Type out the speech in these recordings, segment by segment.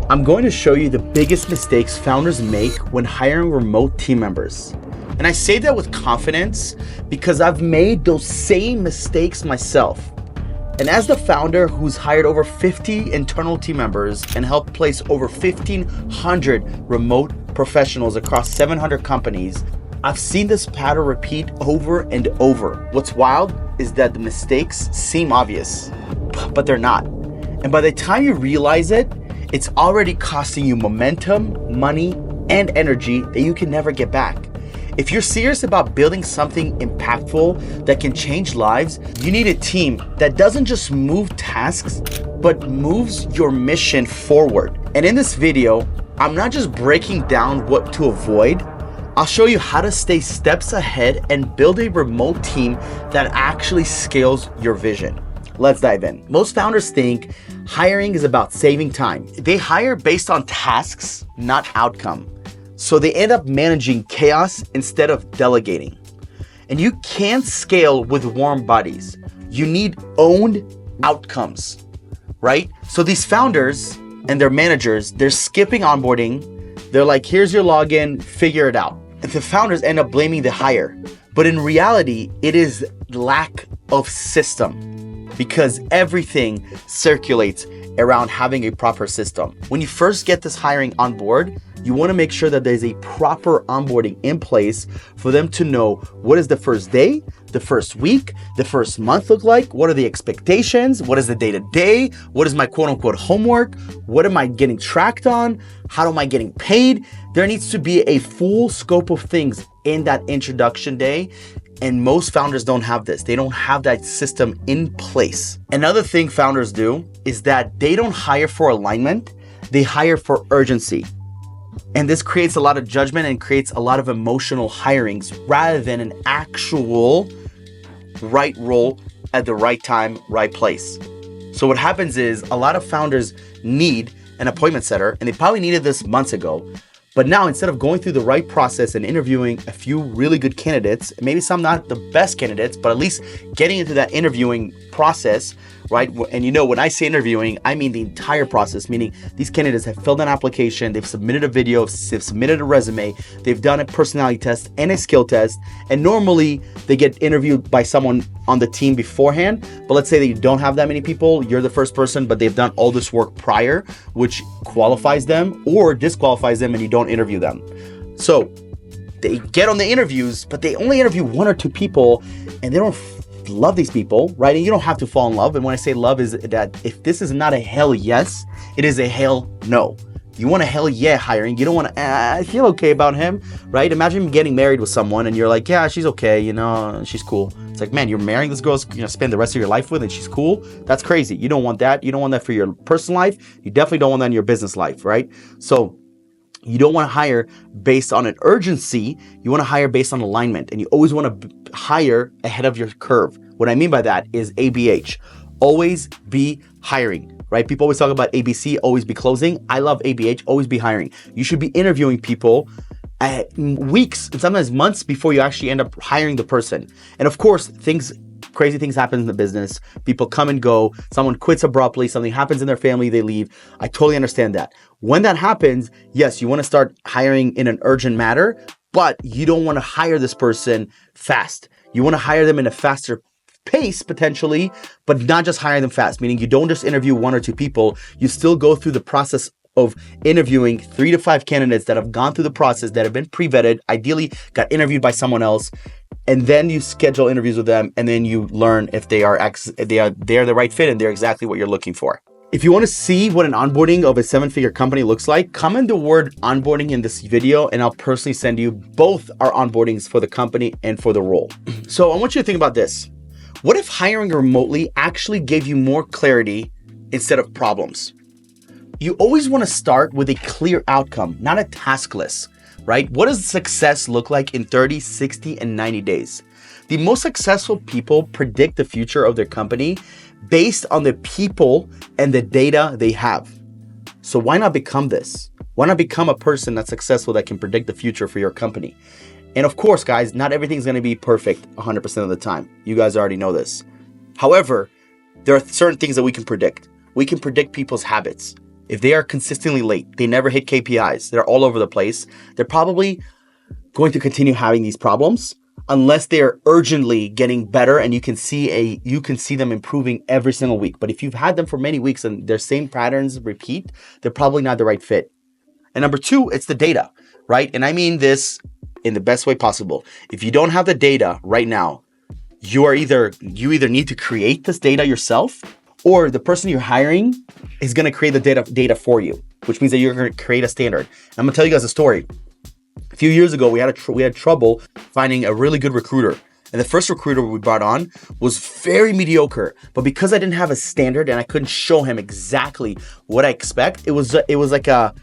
I'm going to show you the biggest mistakes founders make when hiring remote team members. And I say that with confidence because I've made those same mistakes myself. And as the founder who's hired over 50 internal team members and helped place over 1,500 remote professionals across 700 companies, I've seen this pattern repeat over and over. What's wild is that the mistakes seem obvious, but they're not. And by the time you realize it, it's already costing you momentum, money, and energy that you can never get back. If you're serious about building something impactful that can change lives, you need a team that doesn't just move tasks, but moves your mission forward. And in this video, I'm not just breaking down what to avoid, I'll show you how to stay steps ahead and build a remote team that actually scales your vision. Let's dive in. Most founders think hiring is about saving time. They hire based on tasks, not outcome. So they end up managing chaos instead of delegating. And you can't scale with warm bodies. You need owned outcomes, right? So these founders and their managers, they're skipping onboarding. They're like, here's your login, figure it out. And the founders end up blaming the hire. But in reality, it is lack of system, because everything circulates around having a proper system. When you first get this hiring on board, you want to make sure that there's a proper onboarding in place for them to know what is the first day, the first week, the first month look like, what are the expectations, what is the day-to-day, what is my quote-unquote homework, what am I getting tracked on, how am I getting paid. There needs to be a full scope of things in that introduction day. And most founders don't have this. They don't have that system in place. Another thing founders do is that they don't hire for alignment, they hire for urgency. And this creates a lot of judgment and creates a lot of emotional hirings rather than an actual right role at the right time, right place. So what happens is a lot of founders need an appointment setter, and they probably needed this months ago. But now, instead of going through the right process and interviewing a few really good candidates, maybe some not the best candidates, but at least getting into that interviewing process, right? And you know, when I say interviewing, I mean the entire process, meaning these candidates have filled an application, they've submitted a video, they've submitted a resume, they've done a personality test and a skill test. And normally they get interviewed by someone on the team beforehand. But let's say that you don't have that many people, you're the first person, but they've done all this work prior, which qualifies them or disqualifies them, and you don't interview them. So they get on the interviews, but they only interview one or two people, and they don't love these people, right? And you don't have to fall in love. And when I say love, is that if this is not a hell yes, it is a hell no. You want a hell yeah hiring. You don't want to, I feel okay about him, right? Imagine getting married with someone and you're like, yeah, she's okay, you know, she's cool. It's like, man, you're marrying this girl, you know, spend the rest of your life with, and she's cool. That's crazy. You don't want that. You don't want that for your personal life. You definitely don't want that in your business life, right? So you don't want to hire based on an urgency. You want to hire based on alignment, and you always want to hire ahead of your curve. What I mean by that is ABH. Always be hiring, right? People always talk about ABC, always be closing. I love ABH, always be hiring. You should be interviewing people weeks and sometimes months before you actually end up hiring the person. And of course, crazy things happen in the business. People come and go. Someone quits abruptly. Something happens in their family. They leave. I totally understand that. When that happens, yes, you want to start hiring in an urgent matter, but you don't want to hire this person fast. You want to hire them in a faster pace potentially, but not just hire them fast, meaning you don't just interview one or two people. You still go through the process of interviewing 3 to 5 candidates that have gone through the process, that have been pre-vetted, ideally got interviewed by someone else, and then you schedule interviews with them, and then you learn if they are the right fit and they're exactly what you're looking for. If you want to see what an onboarding of a 7-figure company looks like, comment the word onboarding in this video, and I'll personally send you both our onboardings for the company and for the role. So I want you to think about this. What if hiring remotely actually gave you more clarity instead of problems? You always want to start with a clear outcome, not a task list, right? What does success look like in 30, 60, and 90 days? The most successful people predict the future of their company based on the people and the data they have. So why not become this? Why not become a person that's successful that can predict the future for your company? And of course, guys, not everything's going to be perfect 100% of the time. You guys already know this. However, there are certain things that we can predict. We can predict people's habits. if they are consistently late, they never hit KPIs, they're all over the place, they're probably going to continue having these problems unless they're urgently getting better and you can see them improving every single week. But if you've had them for many weeks and their same patterns repeat, they're probably not the right fit. And number two, it's the data, right? And I mean this in the best way possible. If you don't have the data right now, you either need to create this data yourself, or the person you're hiring is going to create the data for you, which means that you're going to create a standard. And I'm going to tell you guys a story. A few years ago, we had trouble finding a really good recruiter. And the first recruiter we brought on was very mediocre. But because I didn't have a standard and I couldn't show him exactly what I expect, it was like a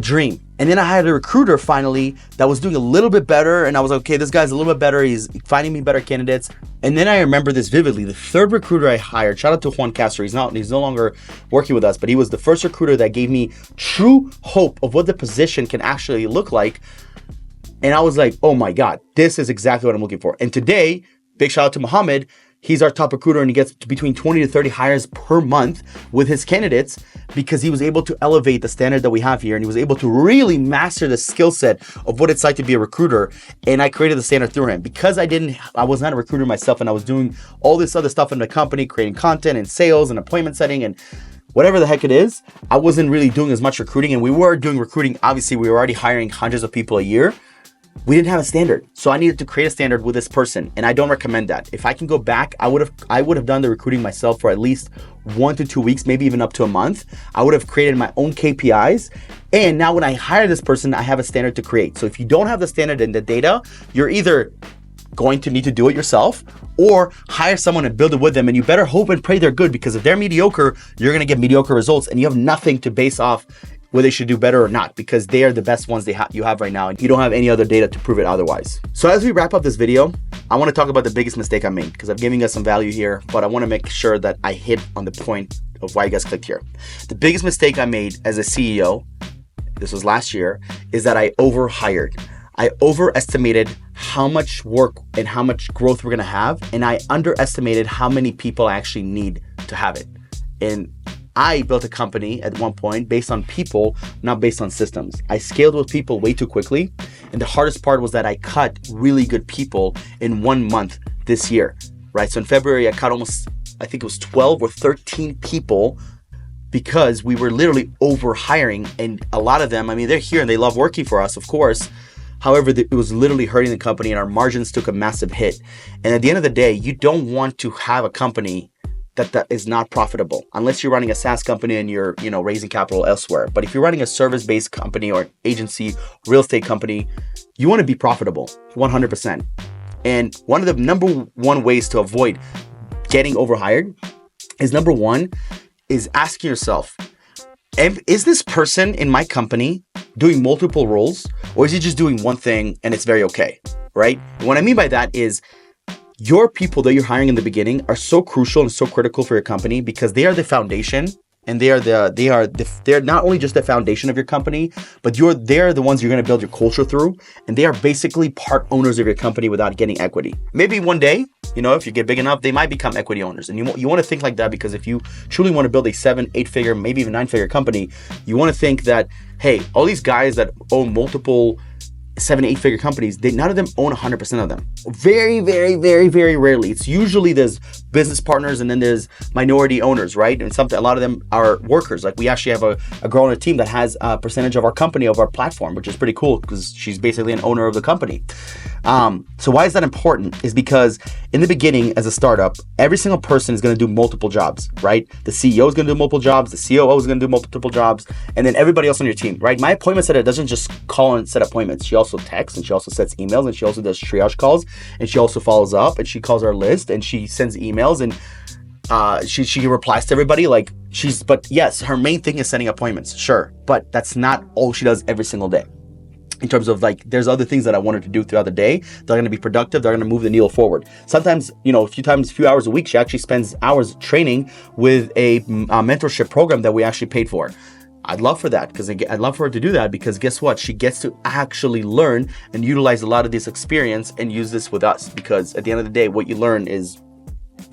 dream. And then I had a recruiter finally that was doing a little bit better. And I was like, okay, this guy's a little bit better. He's finding me better candidates. And then I remember this vividly. The third recruiter I hired, shout out to Juan Castro. He's no longer working with us, but he was the first recruiter that gave me true hope of what the position can actually look like. And I was like, oh my God, this is exactly what I'm looking for. And today, big shout out to Mohammed. He's our top recruiter and he gets between 20 to 30 hires per month with his candidates because he was able to elevate the standard that we have here and he was able to really master the skill set of what it's like to be a recruiter. And I created the standard through him because I was not a recruiter myself and I was doing all this other stuff in the company, creating content and sales and appointment setting and whatever the heck it is. I wasn't really doing as much recruiting, and we were doing recruiting. Obviously, we were already hiring hundreds of people a year. We didn't have a standard. So I needed to create a standard with this person. And I don't recommend that. If I can go back, I would have done the recruiting myself for at least 1 to 2 weeks, maybe even up to a month. I would have created my own KPIs. And now when I hire this person, I have a standard to create. So if you don't have the standard and the data, you're either going to need to do it yourself or hire someone and build it with them. And you better hope and pray they're good, because if they're mediocre, you're going to get mediocre results and you have nothing to base off whether they should do better or not, because they are the best ones you have right now and you don't have any other data to prove it otherwise. So as we wrap up this video, I want to talk about the biggest mistake I made, because I'm giving you some value here, but I want to make sure that I hit on the point of why you guys clicked here. The biggest mistake I made as a CEO, this was last year, is that I overhired. I overestimated how much work and how much growth we're going to have, and I underestimated how many people I actually need to have it. And I built a company at one point based on people, not based on systems. I scaled with people way too quickly. And the hardest part was that I cut really good people in 1 month this year, right? So in February, I cut I think it was 12 or 13 people because we were literally over hiring. And a lot of them, I mean, they're here and they love working for us, of course. However, it was literally hurting the company and our margins took a massive hit. And at the end of the day, you don't want to have a company that is not profitable unless you're running a SaaS company and you're, raising capital elsewhere. But if you're running a service-based company or agency, real estate company, you want to be profitable 100%. And one of the number one ways to avoid getting overhired is asking yourself, is this person in my company doing multiple roles, or is he just doing one thing and it's very okay, right? And what I mean by that is, your people that you're hiring in the beginning are so crucial and so critical for your company because they are the foundation, and they're not only just the foundation of your company, but they're the ones you're going to build your culture through, and they are basically part owners of your company without getting equity. Maybe one day, if you get big enough, they might become equity owners, and you want to think like that, because if you truly want to build a 7, 8-figure, maybe even 9-figure company, you want to think that, hey, all these guys that own multiple 7, 8-figure companies, none of them own 100% of them. Very, very, very, very rarely. It's usually there's business partners and then there's minority owners, right? And a lot of them are workers. Like we actually have a girl on a team that has a percentage of our company, of our platform, which is pretty cool because she's basically an owner of the company. So why is that important? Is because in the beginning, as a startup, every single person is going to do multiple jobs, right? The CEO is going to do multiple jobs, the COO is going to do multiple jobs, and then everybody else on your team, right? My appointment setter doesn't just call and set appointments. She also texts, and she also sets emails, and she also does triage calls, and she also follows up, and she calls our list, and she sends emails, and she replies to everybody. But yes, her main thing is setting appointments, sure, but that's not all she does every single day. In terms of there's other things that I want her to do throughout the day. They're going to be productive. They're going to move the needle forward. Sometimes, a few hours a week, she actually spends hours training with a mentorship program that we actually paid for. I'd love for that, because I'd love for her to do that, because guess what? She gets to actually learn and utilize a lot of this experience and use this with us, because at the end of the day, what you learn is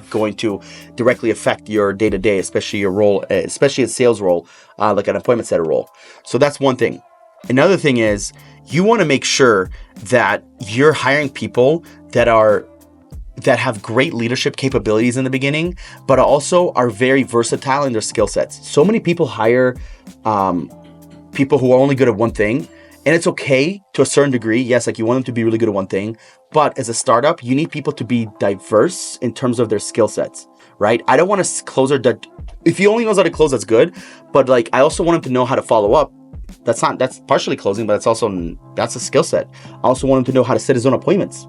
going to directly affect your day-to-day, especially your role, especially a sales role, like an appointment setter role. So that's one thing. Another thing is you want to make sure that you're hiring people that have great leadership capabilities in the beginning, but also are very versatile in their skill sets. So many people hire people who are only good at one thing, and it's okay to a certain degree. Yes, like you want them to be really good at one thing, but as a startup, you need people to be diverse in terms of their skill sets, right? I don't want a closer that, if he only knows how to close, that's good, but like I also want him to know how to follow up. That's partially closing, but that's a skill set. I also want him to know how to set his own appointments.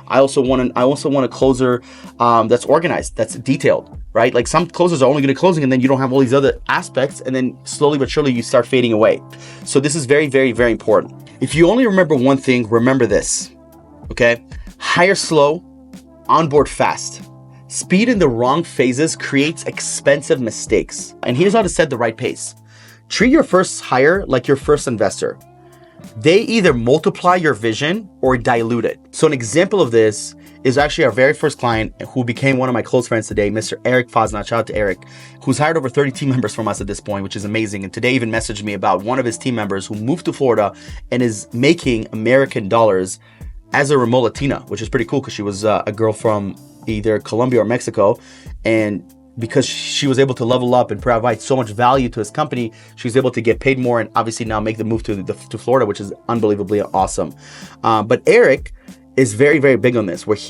I also want a closer that's organized, that's detailed, right? Like some closers are only good at closing, and then you don't have all these other aspects, and then slowly but surely you start fading away. So this is very, very, very important. If you only remember one thing, remember this, okay? Hire slow, onboard fast. Speed in the wrong phases creates expensive mistakes. And here's how to set the right pace. Treat your first hire like your first investor. They either multiply your vision or dilute it. So an example of this is actually our very first client who became one of my close friends today, Mr. Eric Fosnat. Shout out to Eric, who's hired over 30 team members from us at this point, which is amazing. And today even messaged me about one of his team members who moved to Florida and is making American dollars as a remote Latina, which is pretty cool because she was a girl from either Colombia or Mexico. And because she was able to level up and provide so much value to his company, she was able to get paid more and obviously now make the move to Florida, which is unbelievably awesome. But Eric is very, very big on this, where if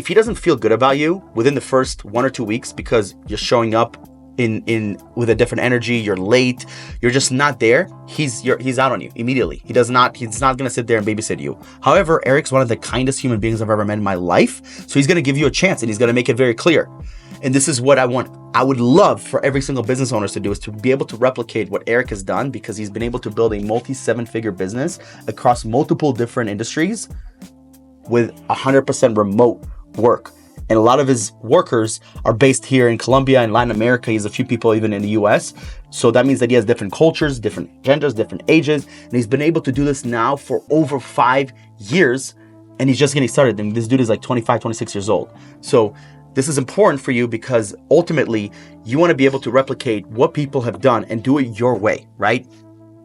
he doesn't feel good about you within the first 1 or 2 weeks because you're showing up with a different energy, you're late, you're just not there, he's out on you immediately. He's not gonna sit there and babysit you. However, Eric's one of the kindest human beings I've ever met in my life, so he's gonna give you a chance and he's gonna make it very clear. And this is what I would love for every single business owner to do, is to be able to replicate what Eric has done, because he's been able to build a multi-7-figure business across multiple different industries with 100% remote work. And a lot of his workers are based here in Colombia and Latin America. He has a few people even in the US. So that means that he has different cultures, different genders, different ages. And he's been able to do this now for over 5 years. And he's just getting started. And this dude is like 25, 26 years old. So this is important for you because ultimately you want to be able to replicate what people have done and do it your way, right?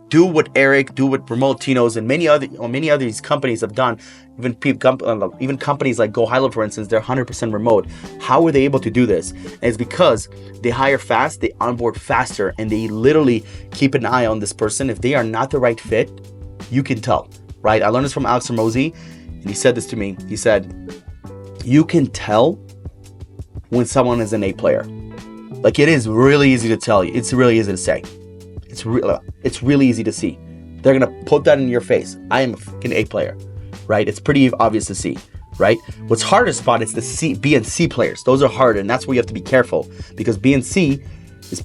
Do what Eric, do what Remote Latinos and many other these companies have done. Even companies like Go High Level, for instance, they're 100% remote. How are they able to do this? And it's because they hire fast, they onboard faster, and they literally keep an eye on this person. If they are not the right fit, you can tell, right? I learned this from Alex Hormozi, and he said this to me. He said, you can tell when someone is an A player. Like, it is really easy to tell you. It's really easy to say. It's really easy to see. They're gonna put that in your face. I am a fucking A player, right? It's pretty obvious to see, right? What's hard to spot is the B and C players. Those are hard, and that's where you have to be careful, because B and C,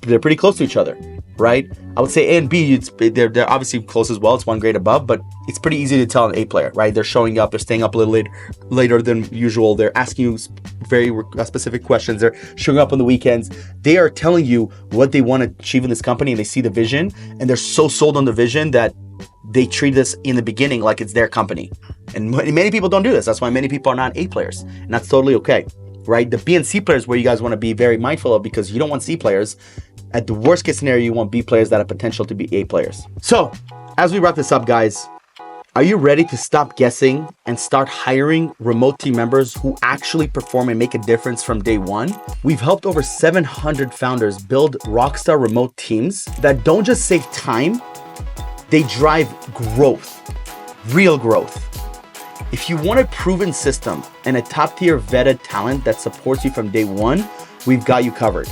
they're pretty close to each other, right? I would say A and B, they're obviously close as well. It's one grade above, but it's pretty easy to tell an A player, right? They're showing up, they're staying up a little later than usual. They're asking you very specific questions. They're showing up on the weekends. They are telling you what they want to achieve in this company, and they see the vision, and they're so sold on the vision that they treat this in the beginning like it's their company. And many people don't do this. That's why many people are not A players, and that's totally okay, right? The B and C players where you guys want to be very mindful of, because you don't want C players. At the worst case scenario, you want B players that have potential to be A players. So, as we wrap this up, guys, are you ready to stop guessing and start hiring remote team members who actually perform and make a difference from day one? We've helped over 700 founders build rockstar remote teams that don't just save time, they drive growth, real growth. If you want a proven system and a top-tier vetted talent that supports you from day one, we've got you covered.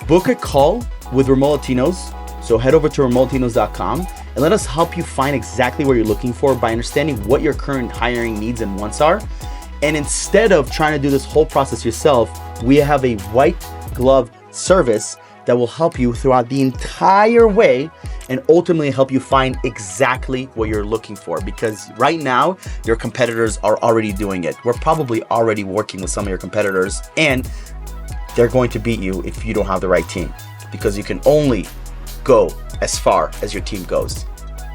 Book a call with Remote Latinos. So head over to remotelatinos.com and let us help you find exactly what you're looking for by understanding what your current hiring needs and wants are. And instead of trying to do this whole process yourself, we have a white glove service that will help you throughout the entire way and ultimately help you find exactly what you're looking for. Because right now, your competitors are already doing it. We're probably already working with some of your competitors, and they're going to beat you if you don't have the right team, because you can only go as far as your team goes.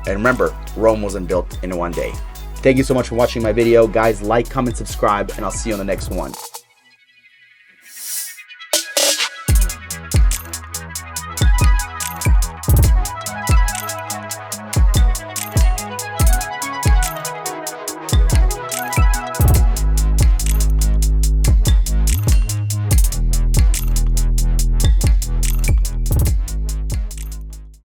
And remember, Rome wasn't built in one day. Thank you so much for watching my video. Guys, like, comment, subscribe, and I'll see you on the next one.